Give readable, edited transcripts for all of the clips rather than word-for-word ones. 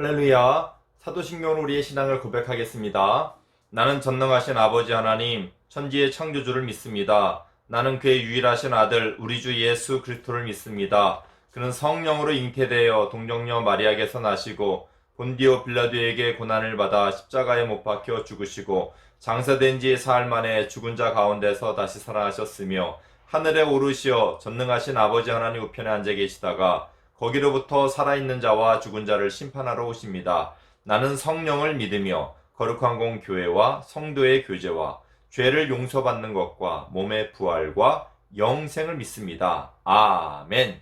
할렐루야. 사도신경으로 우리의 신앙을 고백하겠습니다. 나는 전능하신 아버지 하나님, 천지의 창조주를 믿습니다. 나는 그의 유일하신 아들, 우리 주 예수 그리스도를 믿습니다. 그는 성령으로 잉태되어 동정녀 마리아에게서 나시고 본디오 빌라도에게 고난을 받아 십자가에 못 박혀 죽으시고 장사된 지 사흘 만에 죽은 자 가운데서 다시 살아나셨으며 하늘에 오르시어 전능하신 아버지 하나님 우편에 앉아 계시다가 거기로부터 살아있는 자와 죽은 자를 심판하러 오십니다. 나는 성령을 믿으며 거룩한 공 교회와 성도의 교제와 죄를 용서받는 것과 몸의 부활과 영생을 믿습니다. 아멘.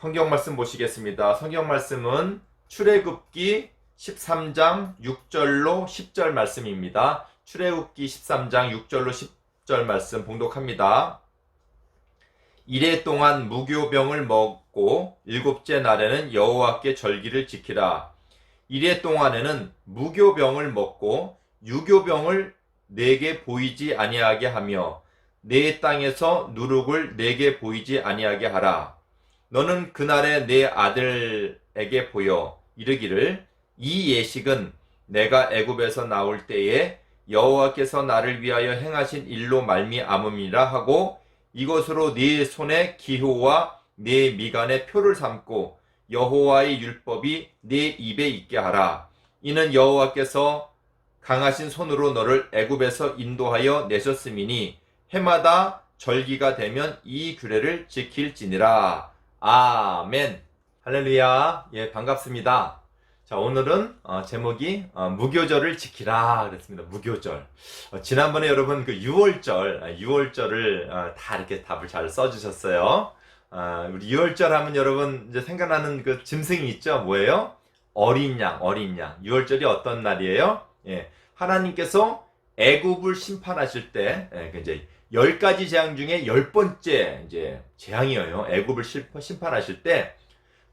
성경 말씀 보시겠습니다. 성경 말씀은 출애굽기 13장 6절로 10절 말씀입니다. 출애굽기 13장 6절로 10절 말씀 봉독합니다. 이래 동안 무교병을 먹고 일곱째 날에는 여호와께 절기를 지키라. 이래 동안에는 무교병을 먹고 유교병을 내게 보이지 아니하게 하며 내 땅에서 누룩을 내게 보이지 아니하게 하라. 너는 그날에 내 아들에게 보여 이르기를 이 예식은 내가 애굽에서 나올 때에 여호와께서 나를 위하여 행하신 일로 말미암음이라 하고 이것으로 네 손에 기호와 네 미간에 표를 삼고 여호와의 율법이 네 입에 있게 하라. 이는 여호와께서 강하신 손으로 너를 애굽에서 인도하여 내셨음이니 해마다 절기가 되면 이 규례를 지킬지니라. 아멘. 할렐루야. 예, 반갑습니다. 자, 오늘은 제목이 무교절을 지키라 그랬습니다. 무교절. 지난번에 여러분 그 6월절을 다 이렇게 답을 잘 써주셨어요. 우리 6월절 하면 여러분 이제 생각나는 그 짐승이 있죠. 뭐예요? 어린 양, 어린 양. 6월절이 어떤 날이에요? 예, 하나님께서 애굽을 심판하실 때, 이제 10가지 재앙 중에 10번째 이제 재앙이에요. 애굽을 심판하실 때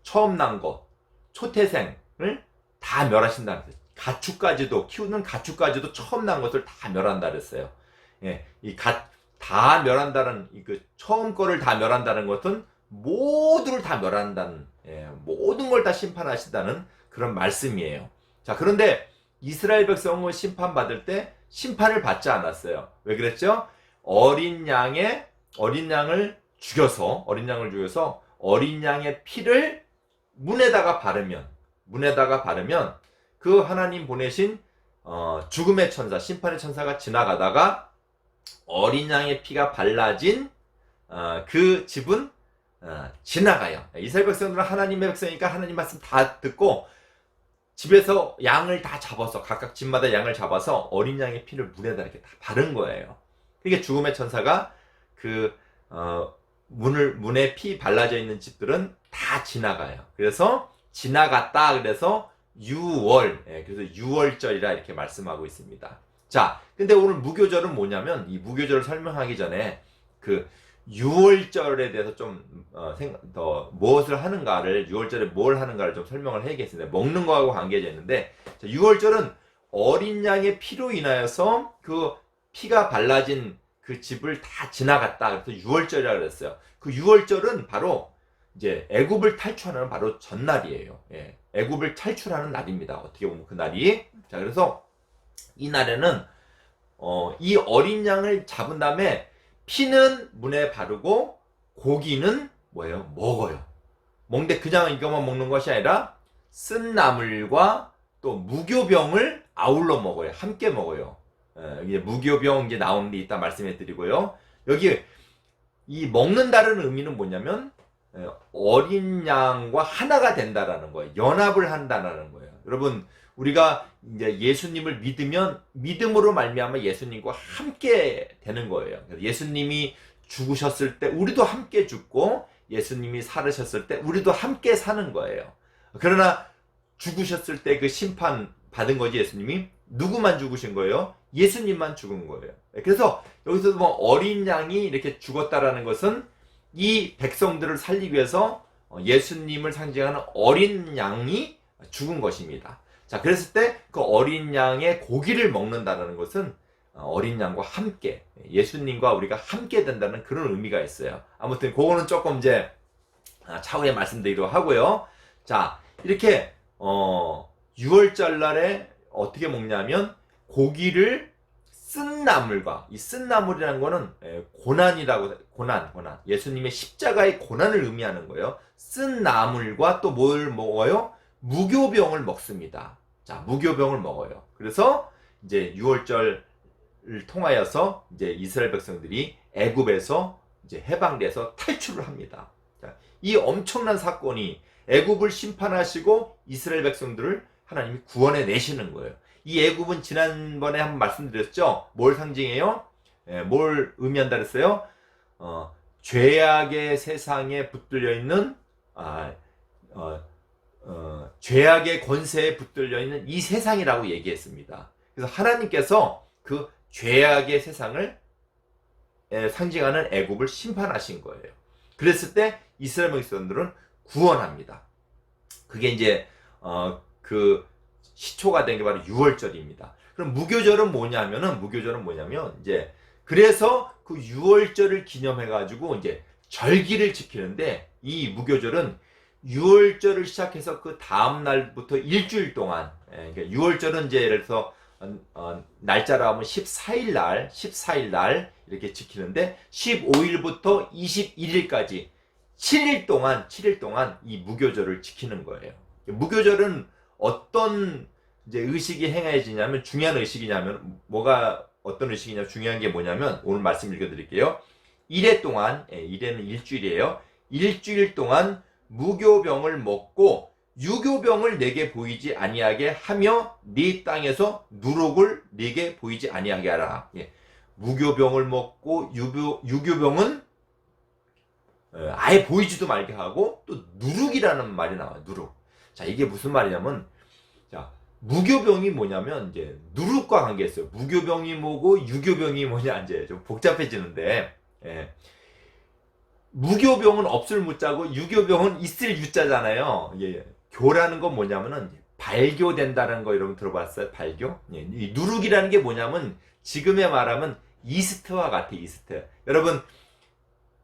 처음 난 것, 초태생을 다 멸하신다는 거예요. 가축까지도, 키우는 가축까지도 처음 난 것을 다 멸한다 그랬어요. 예, 다 멸한다는, 처음 거를 다 멸한다는 것은 모두를 다 멸한다는, 모든 걸 다 심판하신다는 그런 말씀이에요. 자, 그런데 이스라엘 백성은 심판받을 때 심판을 받지 않았어요. 왜 그랬죠? 어린 양을 죽여서 어린 양의 피를 문에다가 바르면 그 하나님 보내신 죽음의 천사, 심판의 천사가 지나가다가 어린 양의 피가 발라진 그 집은 지나가요. 이스라엘 백성들은 하나님의 백성이니까 하나님 말씀 다 듣고 집에서 양을 다 잡아서 각각 집마다 양을 잡아서 어린 양의 피를 문에다 이렇게 다 바른 거예요. 그러니까 죽음의 천사가 문에 피 발라져 있는 집들은 다 지나가요. 그래서 지나갔다 그래서 6월, 그래서 6월절이라 이렇게 말씀하고 있습니다. 자, 근데 오늘 무교절은 뭐냐면 이 무교절을 설명하기 전에 그 6월절에 대해서 좀 더 무엇을 하는가를 6월절에 뭘 하는가를 좀 설명을 해야겠습니다. 먹는 거하고 관계가 있는데 6월절은 어린 양의 피로 인하여서 그 피가 발라진 그 집을 다 지나갔다 그래서 6월절이라고 그랬어요. 그 6월절은 바로 이제 애굽을 탈출하는 바로 전날이에요. 예, 애굽을 탈출하는 날입니다. 어떻게 보면 그 날이. 자, 그래서 이 날에는 이 어린 양을 잡은 다음에 피는 문에 바르고 고기는 뭐예요? 먹어요. 먹는데 그냥 이것만 먹는 것이 아니라 쓴 나물과 또 무교병을 아울러 먹어요. 함께 먹어요. 이제 무교병 이제 나오는 데 이따 말씀해 드리고요. 여기 이 먹는다는 의미는 뭐냐면 어린 양과 하나가 된다라는 거예요. 연합을 한다라는 거예요. 여러분, 우리가 이제 예수님을 믿으면 믿음으로 말미암아 예수님과 함께 되는 거예요. 예수님이 죽으셨을 때 우리도 함께 죽고 예수님이 살으셨을 때 우리도 함께 사는 거예요. 그러나 죽으셨을 때 그 심판 받은 거지 예수님이. 누구만 죽으신 거예요? 예수님만 죽은 거예요. 그래서 여기서 뭐 어린 양이 이렇게 죽었다라는 것은 이 백성들을 살리기 위해서 예수님을 상징하는 어린 양이 죽은 것입니다. 자, 그랬을 때 그 어린 양의 고기를 먹는다는 것은 어린 양과 함께, 예수님과 우리가 함께 된다는 그런 의미가 있어요. 아무튼 그거는 조금 이제 차후에 말씀드리도록 하고요. 자, 이렇게 6월절 날에 어떻게 먹냐면 고기를 쓴 나물과, 이 쓴 나물이라는 거는 고난이라고, 고난 예수님의 십자가의 고난을 의미하는 거예요. 쓴 나물과 또 뭘 먹어요? 무교병을 먹습니다. 자, 무교병을 먹어요. 그래서 이제 6월절을 통하여서 이제 이스라엘 백성들이 애굽에서 이제 해방돼서 탈출을 합니다. 자, 이 엄청난 사건이 애굽을 심판하시고 이스라엘 백성들을 하나님이 구원해 내시는 거예요. 이 애굽은 지난번에 한번 말씀드렸죠. 뭘 상징해요? 뭘 의미한다 그랬어요? 죄악의 세상에 붙들려 있는 죄악의 권세에 붙들려 있는 이 세상이라고 얘기했습니다. 그래서 하나님께서 그 죄악의 세상을 상징하는 애굽을 심판하신 거예요. 그랬을 때 이스라엘 백성들은 구원합니다. 그게 이제 그 시초가 된 게 바로 6월절입니다. 그럼 무교절은 뭐냐면 이제 그래서 그 6월절을 기념해 가지고 이제 절기를 지키는데, 이 무교절은 6월절을 시작해서 그 다음 날부터 일주일 동안, 그러니까 6월절은 이제 예를 들어서 날짜로 하면 14일 날 이렇게 지키는데 15일부터 21일까지 7일 동안 이 무교절을 지키는 거예요. 무교절은 어떤 이제 의식이 행해지냐면, 중요한 의식이냐면, 어떤 의식이냐면, 중요한 게 뭐냐면, 오늘 말씀 읽어드릴게요. 1회 동안, 1회는 일주일이에요. 일주일 동안 무교병을 먹고 유교병을 내게 보이지 아니하게 하며 네 땅에서 누룩을 내게 보이지 아니하게 하라. 무교병을 먹고 유교병은 아예 보이지도 말게 하고, 또 누룩이라는 말이 나와요. 누룩. 자, 이게 무슨 말이냐면, 자, 무교병이 뭐냐면 이제 누룩과 관계있어요. 무교병이 뭐고 유교병이 뭐냐, 이제 좀 복잡해지는데, 무교병은 없을 무자고 유교병은 있을 유자잖아요. 교라는 건 뭐냐면은 발교된다는 거, 여러분 들어봤어요? 발교? 이 누룩이라는 게 뭐냐면 지금의 말하면 이스트와 같아. 이스트. 여러분,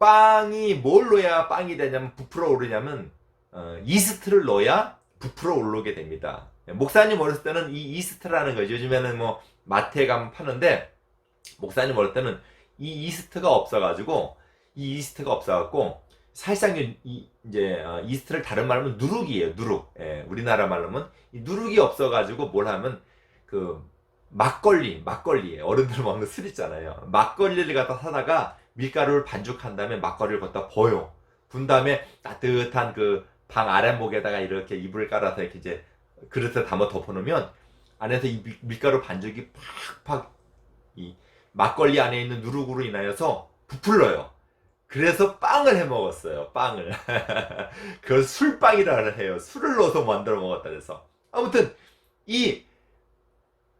빵이 뭘 넣어야 빵이 되냐면 부풀어 오르냐면 이스트를 넣어야 부풀어 오르게 됩니다. 목사님 어렸을 때는 이 이스트라는 거죠. 요즘에는 뭐 마트에 가면 파는데, 목사님 어렸을 때는 이 이스트가 없어가지고 사실상 이제 이스트를 다른 말로 하면 누룩이에요. 누룩. 우리나라 말로 하면 이 누룩이 없어가지고 뭘 하면 그 막걸리예요. 어른들 먹는 술 있잖아요. 막걸리를 갖다 사다가 밀가루를 반죽한 다음에 막걸리를 갖다 분 다음에 따뜻한 그 방 아랫목에다가 이렇게 이불을 깔아서 이렇게 이제 그릇에 담아 덮어놓으면 안에서 이 밀가루 반죽이 팍팍 이 막걸리 안에 있는 누룩으로 인하여서 부풀러요. 그래서 빵을 해 먹었어요. 빵을. 그걸 술빵이라 해요. 술을 넣어서 만들어 먹었다 그래서. 아무튼 이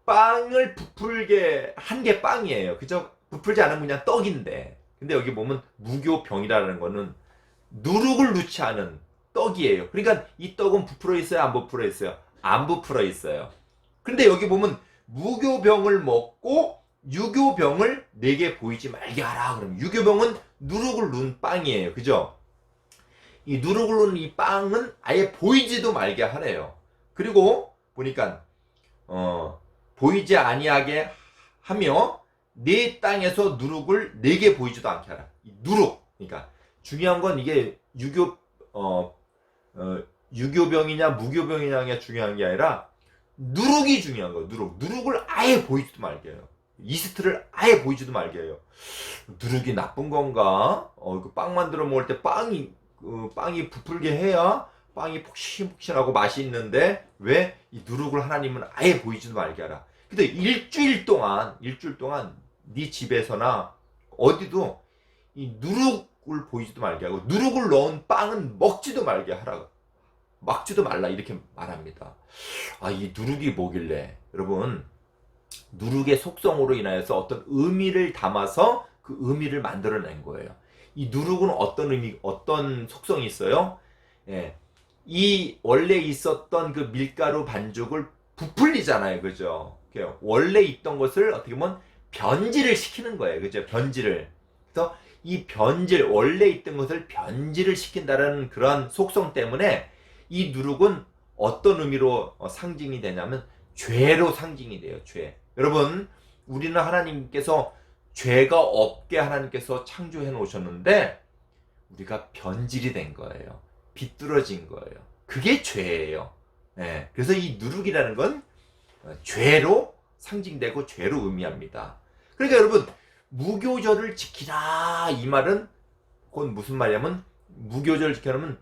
빵을 부풀게 한 게 빵이에요. 그죠? 부풀지 않으면 그냥 떡인데. 근데 여기 보면 무교병이라는 거는 누룩을 넣지 않은 떡이에요. 그러니까 이 떡은 부풀어 있어요? 안 부풀어 있어요? 안 부풀어 있어요. 근데 여기 보면 무교병을 먹고 유교병을 내게 보이지 말게 하라. 그럼 유교병은 누룩을 넣은 빵이에요. 그죠? 이 누룩을 넣은 이 빵은 아예 보이지도 말게 하래요. 그리고 보니까 보이지 아니하게 하며 네 땅에서 누룩을 내게 보이지도 않게 하라. 이 누룩. 그러니까 중요한 건 이게 유교병이냐 무교병이냐가 중요한 게 아니라 누룩이 중요한 거예요. 누룩을 아예 보이지도 말게 해요. 이스트를 아예 보이지도 말게 해요. 누룩이 나쁜 건가? 그 빵 만들어 먹을 때 빵이 부풀게 해야 빵이 폭신폭신하고 맛이 있는데 왜 이 누룩을 하나님은 아예 보이지도 말게 하라. 근데 일주일 동안 네 집에서나 어디도 이 누룩을 보이지도 말게 하고 누룩을 넣은 빵은 먹지도 말게 하라. 먹지도 말라, 이렇게 말합니다. 이 누룩이 뭐길래? 여러분, 누룩의 속성으로 인하여서 어떤 의미를 담아서 그 의미를 만들어낸 거예요. 이 누룩은 어떤 의미, 어떤 속성이 있어요? 이 원래 있었던 그 밀가루 반죽을 부풀리잖아요. 그죠? 원래 있던 것을 어떻게 보면 변질을 시키는 거예요. 그죠? 변질을. 그래서 이 원래 있던 것을 변질을 시킨다는 그런 속성 때문에 이 누룩은 어떤 의미로 상징이 되냐면 죄로 상징이 돼요. 죄. 여러분, 우리는 하나님께서 죄가 없게 하나님께서 창조해 놓으셨는데 우리가 변질이 된 거예요. 비뚤어진 거예요. 그게 죄예요. 네. 그래서 이 누룩이라는 건 죄로 상징되고 죄로 의미합니다. 그러니까 여러분, 무교절을 지키라 이 말은 그건 무슨 말이냐면, 무교절을 지켜놓으면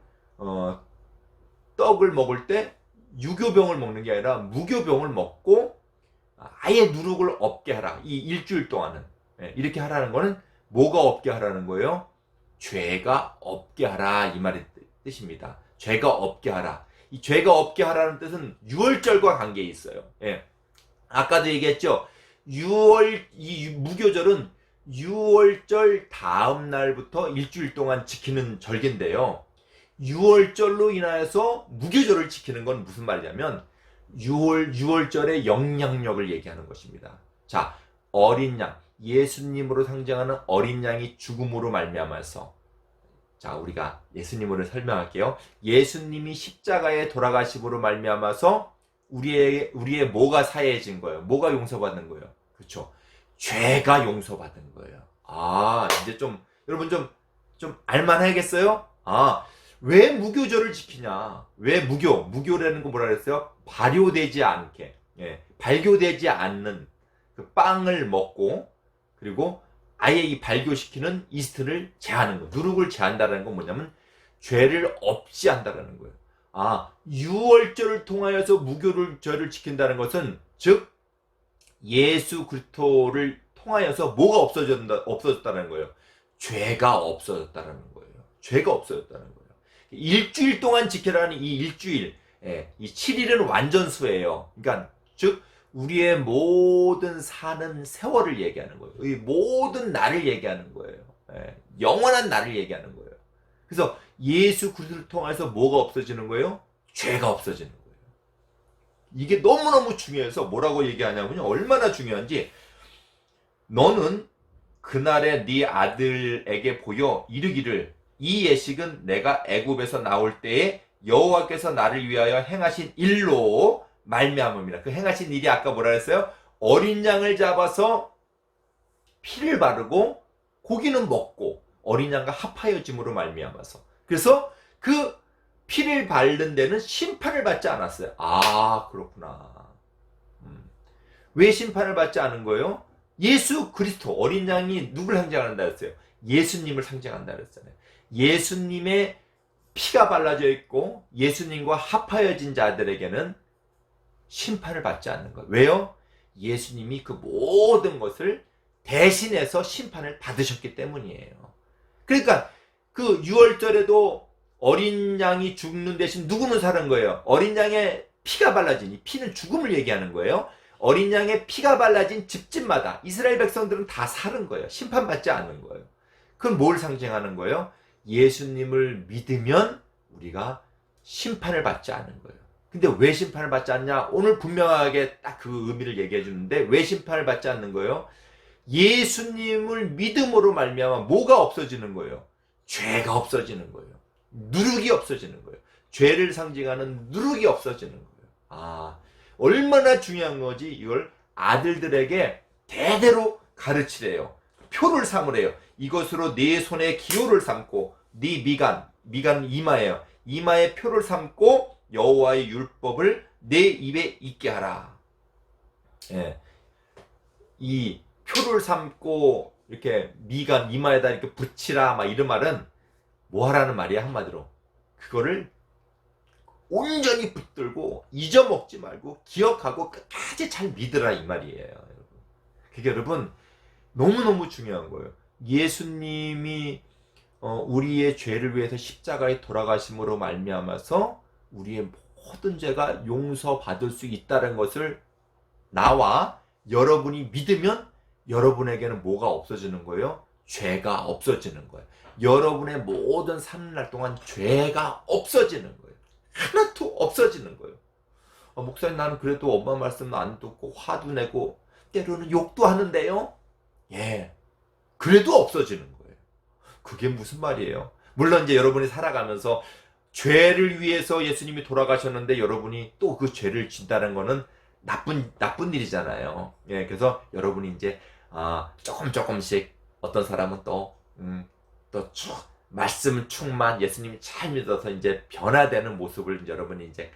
떡을 먹을 때 유교병을 먹는 게 아니라 무교병을 먹고 아예 누룩을 없게 하라. 이 일주일 동안은 이렇게 하라는 거는 뭐가 없게 하라는 거예요? 죄가 없게 하라 이 말의 뜻입니다. 죄가 없게 하라. 이 죄가 없게 하라는 뜻은 유월절과 관계에 있어요. 예. 아까도 얘기했죠. 이 무교절은 유월절 다음 날부터 일주일 동안 지키는 절기인데요. 유월절로 인하여서 무교절을 지키는 건 무슨 말이냐면 유월절의 영향력을 얘기하는 것입니다. 자, 어린 양, 예수님으로 상징하는 어린 양이 죽음으로 말미암아서, 자, 우리가 예수님으로 설명할게요. 예수님이 십자가에 돌아가심으로 말미암아서 우리의 뭐가 사해진 거예요? 뭐가 용서받는 거예요? 그렇죠. 죄가 용서받은 거예요. 아, 이제 여러분 좀 알만하겠어요? 아, 왜 무교절을 지키냐? 왜 무교라는 거 뭐라 그랬어요? 발효되지 않게, 발교되지 않는 그 빵을 먹고, 그리고 아예 이 발교시키는 이스트를 제하는 거, 누룩을 제한다는 건 뭐냐면 죄를 없이 한다는 거예요. 아, 유월절을 통하여서 무교절을 지킨다는 것은, 즉 예수 그리스도를 통하여서 뭐가 없어졌다는 거예요? 죄가 없어졌다는 거예요. 죄가 없어졌다는 거예요. 일주일 동안 지켜라는 이 일주일, 이 7일은 완전수예요. 그러니까 즉 우리의 모든 사는 세월을 얘기하는 거예요. 이 모든 날을 얘기하는 거예요. 영원한 날을 얘기하는 거예요. 그래서 예수 그리스도를 통해서 뭐가 없어지는 거예요? 죄가 없어지는 거예요. 이게 너무너무 중요해서 뭐라고 얘기하냐면요, 얼마나 중요한지, 너는 그날에 네 아들에게 보여 이르기를, 이 예식은 내가 애굽에서 나올 때에 여호와께서 나를 위하여 행하신 일로 말미암음이라. 그 행하신 일이 아까 뭐라 했어요? 어린 양을 잡아서 피를 바르고 고기는 먹고 어린 양과 합하여짐으로 말미암아서. 그래서 그 피를 바른 데는 심판을 받지 않았어요. 아, 그렇구나. 왜 심판을 받지 않은 거예요? 예수 그리스도, 어린 양이 누굴 상징한다 했어요? 예수님을 상징한다 그랬잖아요. 예수님의 피가 발라져 있고 예수님과 합하여진 자들에게는 심판을 받지 않는 거예요. 왜요? 예수님이 그 모든 것을 대신해서 심판을 받으셨기 때문이에요. 그러니까 그 유월절에도 어린 양이 죽는 대신 누구는 사는 거예요? 어린 양의 피가 발라진, 이 피는 죽음을 얘기하는 거예요. 어린 양의 피가 발라진 집집마다 이스라엘 백성들은 다 사는 거예요. 심판받지 않는 거예요. 그건 뭘 상징하는 거예요? 예수님을 믿으면 우리가 심판을 받지 않는 거예요. 근데 왜 심판을 받지 않냐? 오늘 분명하게 딱 그 의미를 얘기해 주는데, 왜 심판을 받지 않는 거예요? 예수님을 믿음으로 말미암아 뭐가 없어지는 거예요? 죄가 없어지는 거예요. 누룩이 없어지는 거예요. 죄를 상징하는 누룩이 없어지는 거예요. 아, 얼마나 중요한 거지. 이걸 아들들에게 대대로 가르치래요. 표를 삼으래요. 이것으로 네 손에 기호를 삼고 네 미간 이마예요. 이마에 표를 삼고 여호와의 율법을 내 입에 있게 하라. 예. 이 표를 삼고 이렇게 미간 이마에다 이렇게 붙이라 막 이런 말은 뭐 하라는 말이야, 한마디로. 그거를 온전히 붙들고 잊어먹지 말고 기억하고 끝까지 잘 믿으라 이 말이에요, 여러분. 그게 여러분 너무너무 중요한 거예요. 예수님이 우리의 죄를 위해서 십자가에 돌아가심으로 말미암아서 우리의 모든 죄가 용서받을 수 있다는 것을 나와 여러분이 믿으면 여러분에게는 뭐가 없어지는 거예요? 죄가 없어지는 거예요. 여러분의 모든 사는 날 동안 죄가 없어지는 거예요. 하나도 없어지는 거예요. 목사님, 나는 그래도 엄마 말씀 안 듣고 화도 내고 때로는 욕도 하는데요. 예, 그래도 없어지는 거예요. 그게 무슨 말이에요? 물론 이제 여러분이 살아가면서 죄를 위해서 예수님이 돌아가셨는데 여러분이 또 그 죄를 진다는 거는 나쁜 일이잖아요. 예, 그래서 여러분이 이제 조금씩 어떤 사람은 또 말씀 충만 예수님이 잘 믿어서 이제 변화되는 모습을 이제 여러분이 이제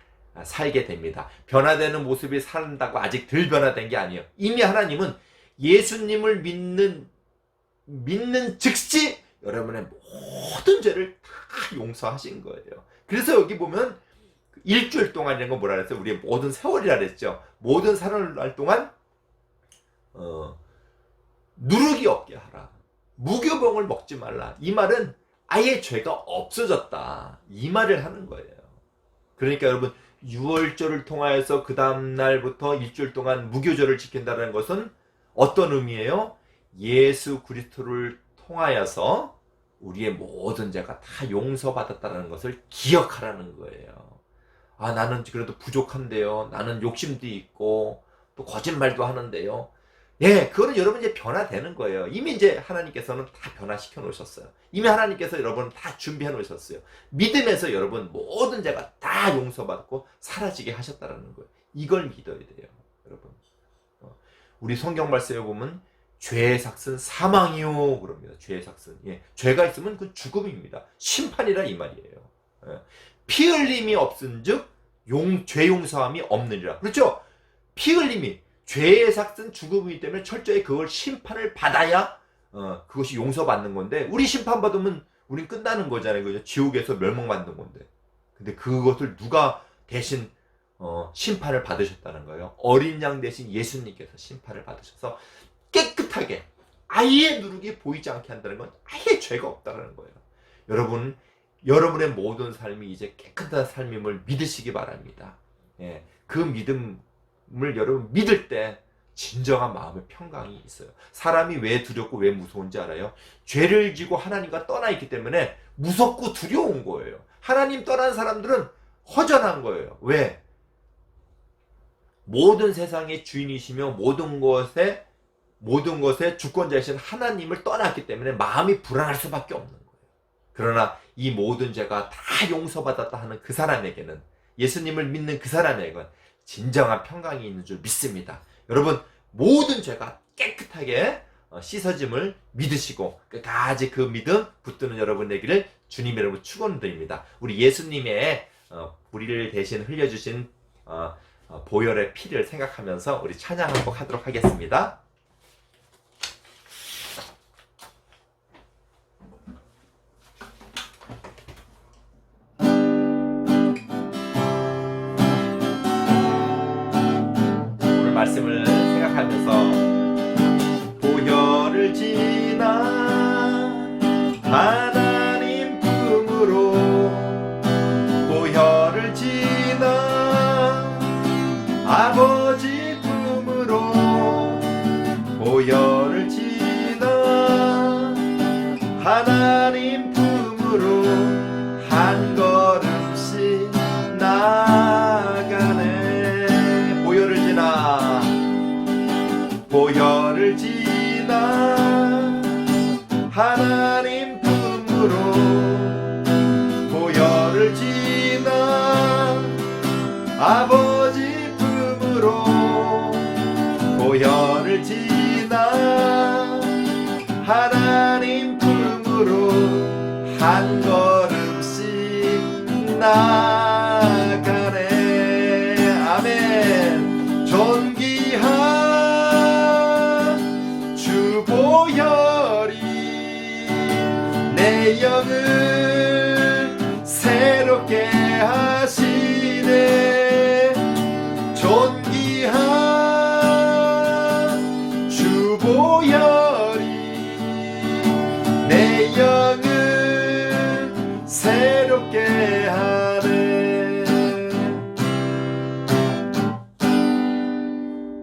살게 됩니다. 변화되는 모습이 산다고 아직 덜 변화된 게 아니에요. 이미 하나님은 예수님을 믿는 즉시 여러분의 모든 죄를 다 용서하신 거예요. 그래서 여기 보면 일주일 동안이라는 건 뭐라 그랬어요? 우리의 모든 세월이라 그랬죠. 모든 살날 동안 누룩이 없게 하라. 무교병을 먹지 말라. 이 말은 아예 죄가 없어졌다. 이 말을 하는 거예요. 그러니까 여러분 유월절을 통하여서 그 다음날부터 일주일 동안 무교절을 지킨다는 것은 어떤 의미예요? 예수 그리스도를 통하여서 우리의 모든 죄가 다 용서받았다는 것을 기억하라는 거예요. 나는 그래도 부족한데요. 나는 욕심도 있고 또 거짓말도 하는데요. 예, 그거는 여러분 이제 변화되는 거예요. 이미 이제 하나님께서는 다 변화시켜 놓으셨어요. 이미 하나님께서 여러분 다 준비해 놓으셨어요. 믿음에서 여러분 모든 죄가 다 용서받고 사라지게 하셨다는 거예요. 이걸 믿어야 돼요, 여러분. 우리 성경 말씀에 보면 죄의 삭은 사망이요 그럽니다. 죄의 삭은 죄가 있으면 그 죽음입니다. 심판이라 이 말이에요. 피 흘림이 없은즉 죄 용서함이 없느니라. 그렇죠? 피 흘림이 죄의 삭은 죽음이기 때문에 철저히 그걸 심판을 받아야 그것이 용서받는 건데 우리 심판받으면 우린 끝나는 거잖아요. 그죠? 지옥에서 멸망받는 건데. 근데 그것을 누가 대신 심판을 받으셨다는 거예요. 어린 양 대신 예수님께서 심판을 받으셔서 깨끗하게 아예 누룩이 보이지 않게 한다는 건 아예 죄가 없다는 거예요. 여러분의 모든 삶이 이제 깨끗한 삶임을 믿으시기 바랍니다. 예, 그 믿음을 여러분 믿을 때 진정한 마음의 평강이 있어요. 사람이 왜 두렵고 왜 무서운지 알아요? 죄를 지고 하나님과 떠나 있기 때문에 무섭고 두려운 거예요. 하나님 떠난 사람들은 허전한 거예요. 왜? 모든 세상의 주인이시며 모든 것의 주권자이신 하나님을 떠났기 때문에 마음이 불안할 수밖에 없는 거예요. 그러나 이 모든 죄가 다 용서받았다 하는 그 사람에게는, 예수님을 믿는 그 사람에게는 진정한 평강이 있는 줄 믿습니다. 여러분, 모든 죄가 깨끗하게 씻어짐을 믿으시고 끝까지 그 믿음 붙드는 여러분 되기를 주님의 이름으로 축원드립니다. 우리 예수님의 우리를 대신 흘려주신 보혈의 피를 생각하면서 우리 찬양 한 곡 하도록 하겠습니다. 오늘 말씀을 생각하면서 보혈을 지나 하나님 품으로, 보혈을 지나 아버지 품으로, 보혈을 지나 하나님 품으로 한 걸음씩 나가네. 보혈을 지나, 보혈을 지나 하나님 품으로, 보혈을 지나 아버지 품으로, 보혈을 지나 하나님 품으로 한 걸음씩 나가네. 아멘. 존귀한 주 보혈이 내 영을 새롭게 하시네. 존귀한 주 보혈이 내 영을 새롭게 하네.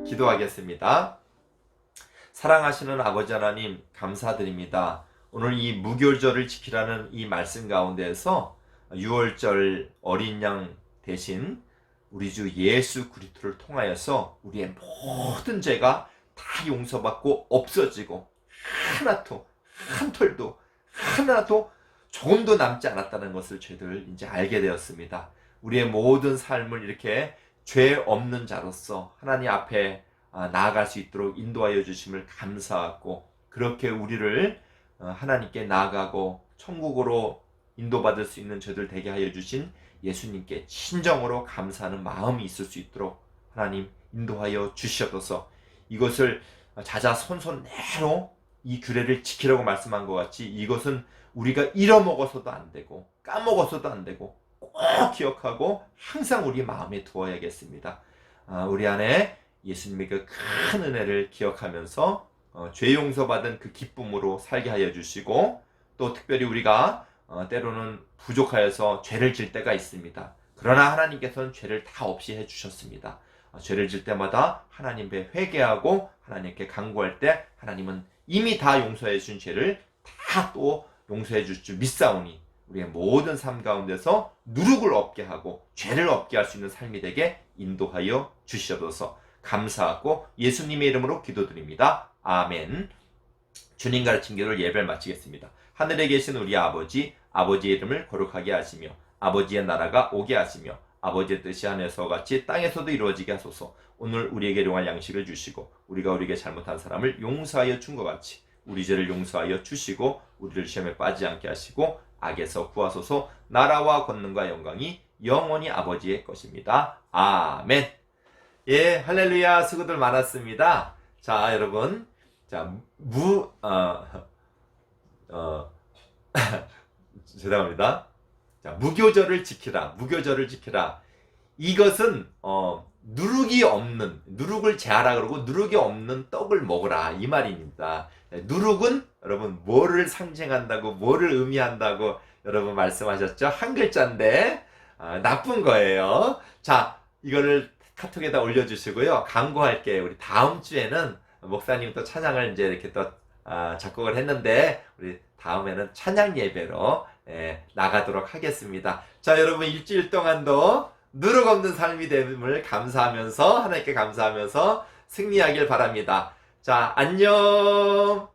기도하겠습니다. 사랑하시는 아버지 하나님, 감사드립니다. 오늘 이 무교절을 지키라는 이 말씀 가운데에서 유월절 어린 양 대신 우리 주 예수 그리스도를 통하여서 우리의 모든 죄가 다 용서받고 없어지고 하나도 한 털도 하나도 조금도 남지 않았다는 것을 저희들 이제 알게 되었습니다. 우리의 모든 삶을 이렇게 죄 없는 자로서 하나님 앞에 나아갈 수 있도록 인도하여 주심을 감사하고, 그렇게 우리를 하나님께 나아가고 천국으로 인도받을 수 있는 저희들 되게 하여 주신 예수님께 진정으로 감사하는 마음이 있을 수 있도록 하나님 인도하여 주시옵소서. 이것을 자자손손내로 이 규례를 지키라고 말씀한 것 같이, 이것은 우리가 잃어먹어서도 안 되고 까먹어서도 안 되고 꼭 기억하고 항상 우리 마음에 두어야겠습니다. 우리 안에 예수님의 그 큰 은혜를 기억하면서 죄 용서받은 그 기쁨으로 살게 하여 주시고, 또 특별히 우리가 때로는 부족하여서 죄를 질 때가 있습니다. 그러나 하나님께서는 죄를 다 없이 해주셨습니다. 죄를 질 때마다 하나님께 회개하고 하나님께 간구할 때 하나님은 이미 다 용서해 주신 죄를 다 또 용서해 주실 줄 믿사오니, 우리의 모든 삶 가운데서 누룩을 없게 하고 죄를 없게 할 수 있는 삶이 되게 인도하여 주시옵소서. 감사하고 예수님의 이름으로 기도드립니다. 아멘. 주님 가르친 교를 예배를 마치겠습니다. 하늘에 계신 우리 아버지, 아버지의 이름을 거룩하게 하시며 아버지의 나라가 오게 하시며 아버지의 뜻이 하늘에서 같이 땅에서도 이루어지게 하소서. 오늘 우리에게 일용할 양식을 주시고 우리가 우리에게 잘못한 사람을 용서하여 준 것 같이 우리 죄를 용서하여 주시고 우리를 시험에 빠지지 않게 하시고 악에서 구하소서. 나라와 권능과 영광이 영원히 아버지의 것입니다. 아멘. 예, 할렐루야. 수고들 많았습니다. 자, 여러분. 자, 죄송합니다. 자, 무교절을 지키라. 무교절을 지키라. 이것은 누룩을 제하라 그러고 누룩이 없는 떡을 먹으라 이 말입니다. 누룩은 여러분 뭐를 상징한다고, 뭐를 의미한다고 여러분 말씀하셨죠? 한 글자인데 나쁜 거예요. 자, 이거를 카톡에다 올려주시고요. 강구할게. 우리 다음 주에는 목사님 또 찬양을 이제 이렇게 또 작곡을 했는데 우리 다음에는 찬양 예배로 나가도록 하겠습니다. 자, 여러분 일주일 동안도 누룩 없는 삶이 됨을 감사하면서, 하나님께 감사하면서 승리하길 바랍니다. 자, 안녕.